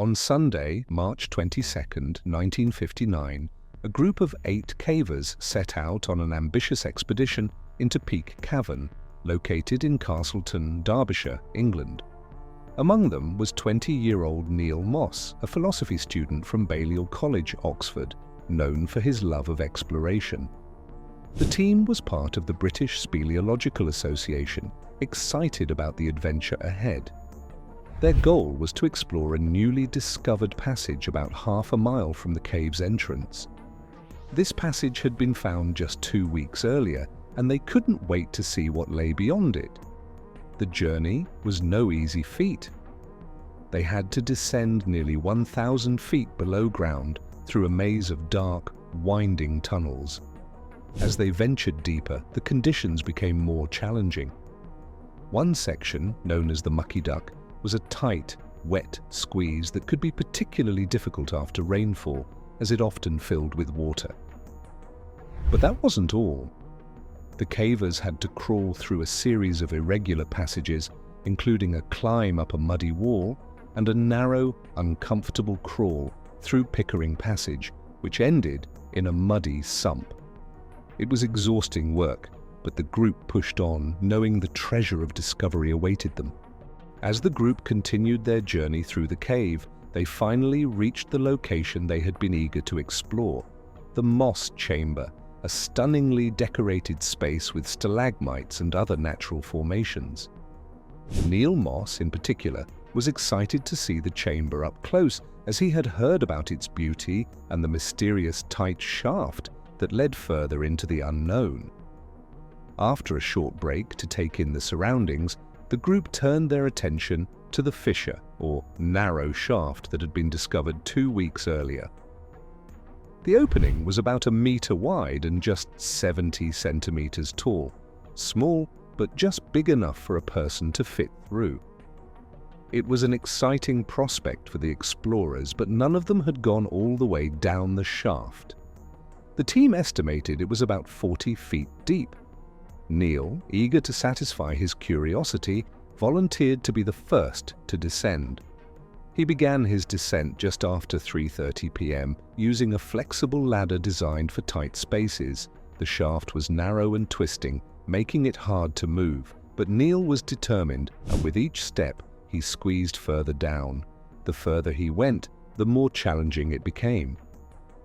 On Sunday, March 22, 1959, a group of 8 cavers set out on an ambitious expedition into Peak Cavern, located in Castleton, Derbyshire, England. Among them was 20-year-old Neil Moss, a philosophy student from Balliol College, Oxford, known for his love of exploration. The team was part of the British Speleological Association, excited about the adventure ahead. Their goal was to explore a newly discovered passage about half a mile from the cave's entrance. This passage had been found just 2 weeks earlier, and they couldn't wait to see what lay beyond it. The journey was no easy feat. They had to descend nearly 1,000 feet below ground through a maze of dark, winding tunnels. As they ventured deeper, the conditions became more challenging. One section, known as the Mucky Duck, was a tight, wet squeeze that could be particularly difficult after rainfall, as it often filled with water. But that wasn't all. The cavers had to crawl through a series of irregular passages, including a climb up a muddy wall and a narrow, uncomfortable crawl through Pickering Passage, which ended in a muddy sump. It was exhausting work, but the group pushed on, knowing the treasure of discovery awaited them. As the group continued their journey through the cave, they finally reached the location they had been eager to explore, the Moss Chamber, a stunningly decorated space with stalagmites and other natural formations. Neil Moss, in particular, was excited to see the chamber up close, as he had heard about its beauty and the mysterious tight shaft that led further into the unknown. After a short break to take in the surroundings, the group turned their attention to the fissure, or narrow shaft, that had been discovered 2 weeks earlier. The opening was about 1 meter wide and just 70 centimeters tall, small but just big enough for a person to fit through. It was an exciting prospect for the explorers, but none of them had gone all the way down the shaft. The team estimated it was about 40 feet deep. Neil, eager to satisfy his curiosity, volunteered to be the first to descend. He began his descent just after 3:30 p.m. using a flexible ladder designed for tight spaces. The shaft was narrow and twisting, making it hard to move, but Neil was determined, and with each step, he squeezed further down. The further he went, the more challenging it became.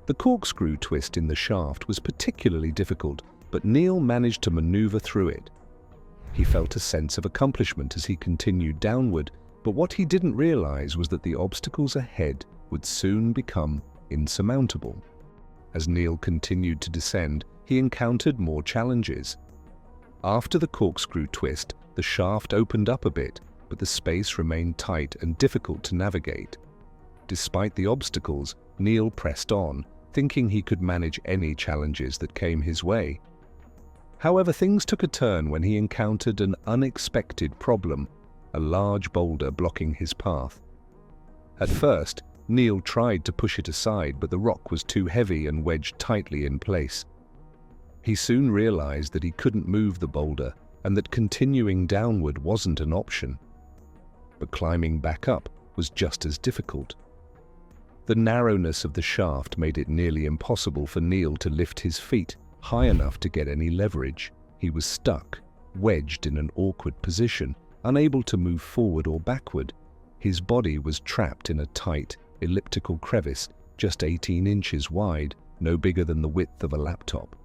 The corkscrew twist in the shaft was particularly difficult, but Neil managed to maneuver through it. He felt a sense of accomplishment as he continued downward, but what he didn't realize was that the obstacles ahead would soon become insurmountable. As Neil continued to descend, he encountered more challenges. After the corkscrew twist, the shaft opened up a bit, but the space remained tight and difficult to navigate. Despite the obstacles, Neil pressed on, thinking he could manage any challenges that came his way. However, things took a turn when he encountered an unexpected problem, a large boulder blocking his path. At first, Neil tried to push it aside, but the rock was too heavy and wedged tightly in place. He soon realized that he couldn't move the boulder and that continuing downward wasn't an option. But climbing back up was just as difficult. The narrowness of the shaft made it nearly impossible for Neil to lift his feet high enough to get any leverage. He was stuck, wedged in an awkward position, unable to move forward or backward. His body was trapped in a tight, elliptical crevice just 18 inches wide, no bigger than the width of a laptop.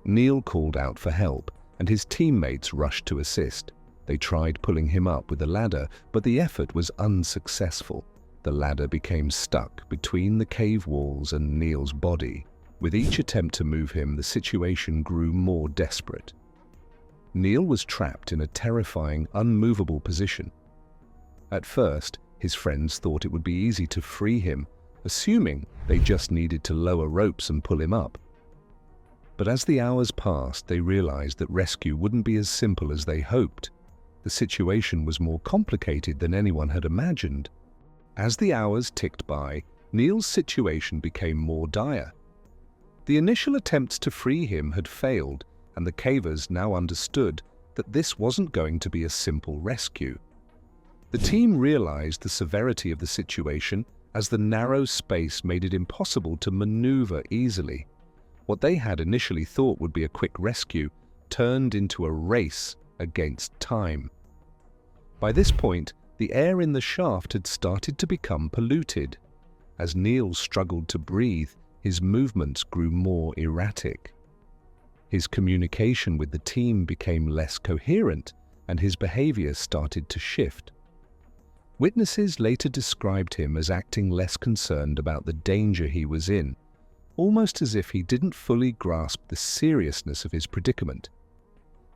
Neil called out for help, and his teammates rushed to assist. They tried pulling him up with a ladder, but the effort was unsuccessful. The ladder became stuck between the cave walls and Neil's body. With each attempt to move him, the situation grew more desperate. Neil was trapped in a terrifying, unmovable position. At first, his friends thought it would be easy to free him, assuming they just needed to lower ropes and pull him up. But as the hours passed, they realized that rescue wouldn't be as simple as they hoped. The situation was more complicated than anyone had imagined. As the hours ticked by, Neil's situation became more dire. The initial attempts to free him had failed, and the cavers now understood that this wasn't going to be a simple rescue. The team realized the severity of the situation as the narrow space made it impossible to maneuver easily. What they had initially thought would be a quick rescue turned into a race against time. By this point, the air in the shaft had started to become polluted. As Neil struggled to breathe, his movements grew more erratic. His communication with the team became less coherent, and his behavior started to shift. Witnesses later described him as acting less concerned about the danger he was in, almost as if he didn't fully grasp the seriousness of his predicament.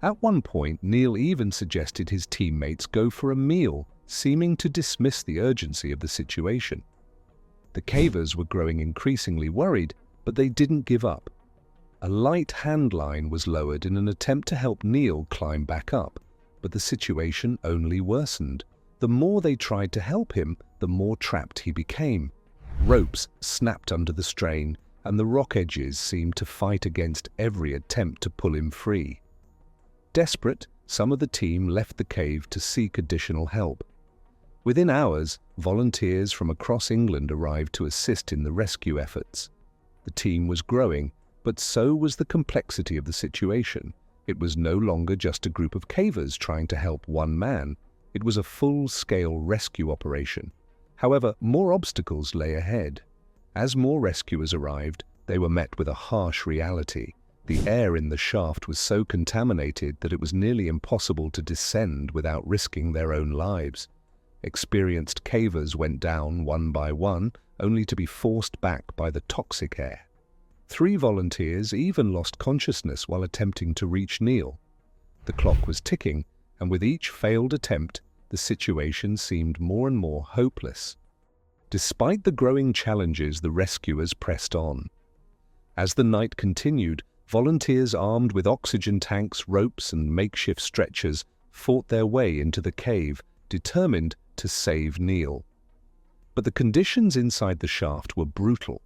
At one point, Neil even suggested his teammates go for a meal, seeming to dismiss the urgency of the situation. The cavers were growing increasingly worried, but they didn't give up. A light hand line was lowered in an attempt to help Neil climb back up, but the situation only worsened. The more they tried to help him, the more trapped he became. Ropes snapped under the strain, and the rock edges seemed to fight against every attempt to pull him free. Desperate, some of the team left the cave to seek additional help. Within hours, volunteers from across England arrived to assist in the rescue efforts. The team was growing, but so was the complexity of the situation. It was no longer just a group of cavers trying to help one man. It was a full-scale rescue operation. However, more obstacles lay ahead. As more rescuers arrived, they were met with a harsh reality. The air in the shaft was so contaminated that it was nearly impossible to descend without risking their own lives. Experienced cavers went down one by one, only to be forced back by the toxic air. 3 volunteers even lost consciousness while attempting to reach Neil. The clock was ticking, and with each failed attempt, the situation seemed more and more hopeless. Despite the growing challenges, the rescuers pressed on. As the night continued, volunteers armed with oxygen tanks, ropes, and makeshift stretchers fought their way into the cave, determined to save Neil. But the conditions inside the shaft were brutal.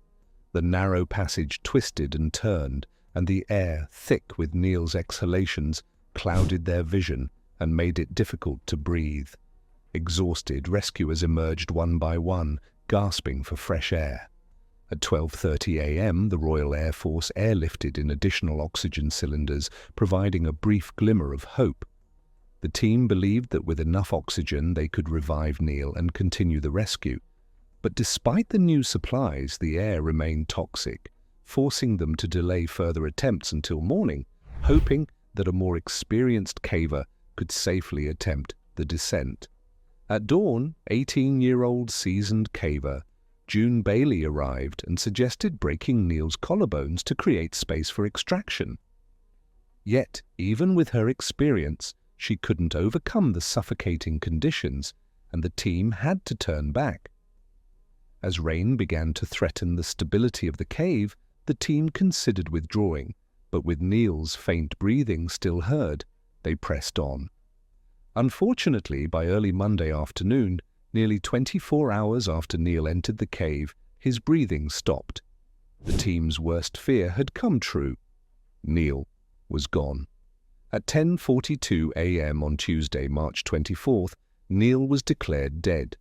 The narrow passage twisted and turned, and the air, thick with Neil's exhalations, clouded their vision and made it difficult to breathe. Exhausted, rescuers emerged one by one, gasping for fresh air. At 12:30 a.m., the Royal Air Force airlifted in additional oxygen cylinders, providing a brief glimmer of hope. The team believed that with enough oxygen they could revive Neil and continue the rescue. But despite the new supplies, the air remained toxic, forcing them to delay further attempts until morning, hoping that a more experienced caver could safely attempt the descent. At dawn, 18-year-old seasoned caver June Bailey arrived and suggested breaking Neil's collarbones to create space for extraction. Yet, even with her experience, she couldn't overcome the suffocating conditions, and the team had to turn back. As rain began to threaten the stability of the cave, the team considered withdrawing, but with Neil's faint breathing still heard, they pressed on. Unfortunately, by early Monday afternoon, nearly 24 hours after Neil entered the cave, his breathing stopped. The team's worst fear had come true. Neil was gone. At 10:42 a.m. on Tuesday, March 24th, Neil was declared dead.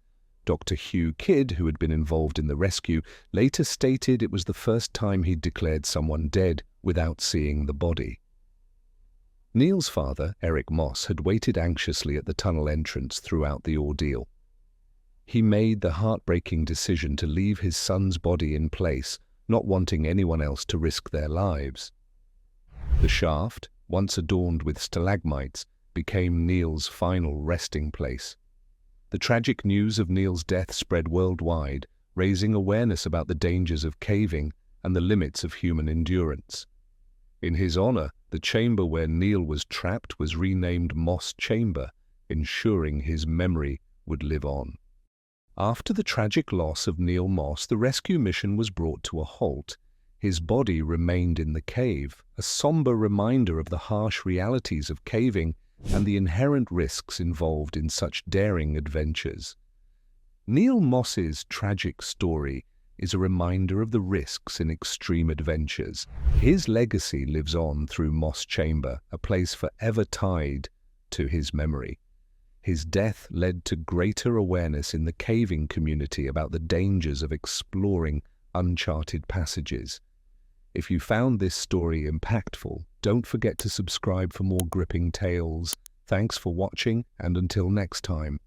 Dr. Hugh Kidd, who had been involved in the rescue, later stated it was the first time he'd declared someone dead without seeing the body. Neil's father, Eric Moss, had waited anxiously at the tunnel entrance throughout the ordeal. He made the heartbreaking decision to leave his son's body in place, not wanting anyone else to risk their lives. The shaft, once adorned with stalagmites, became Neil's final resting place. The tragic news of Neil's death spread worldwide, raising awareness about the dangers of caving and the limits of human endurance. In his honor, the chamber where Neil was trapped was renamed Moss Chamber, ensuring his memory would live on. After the tragic loss of Neil Moss, the rescue mission was brought to a halt. His body remained in the cave, a somber reminder of the harsh realities of caving and the inherent risks involved in such daring adventures. Neil Moss's tragic story is a reminder of the risks in extreme adventures. His legacy lives on through Moss Chamber, a place forever tied to his memory. His death led to greater awareness in the caving community about the dangers of exploring uncharted passages. If you found this story impactful, don't forget to subscribe for more gripping tales. Thanks for watching, and until next time.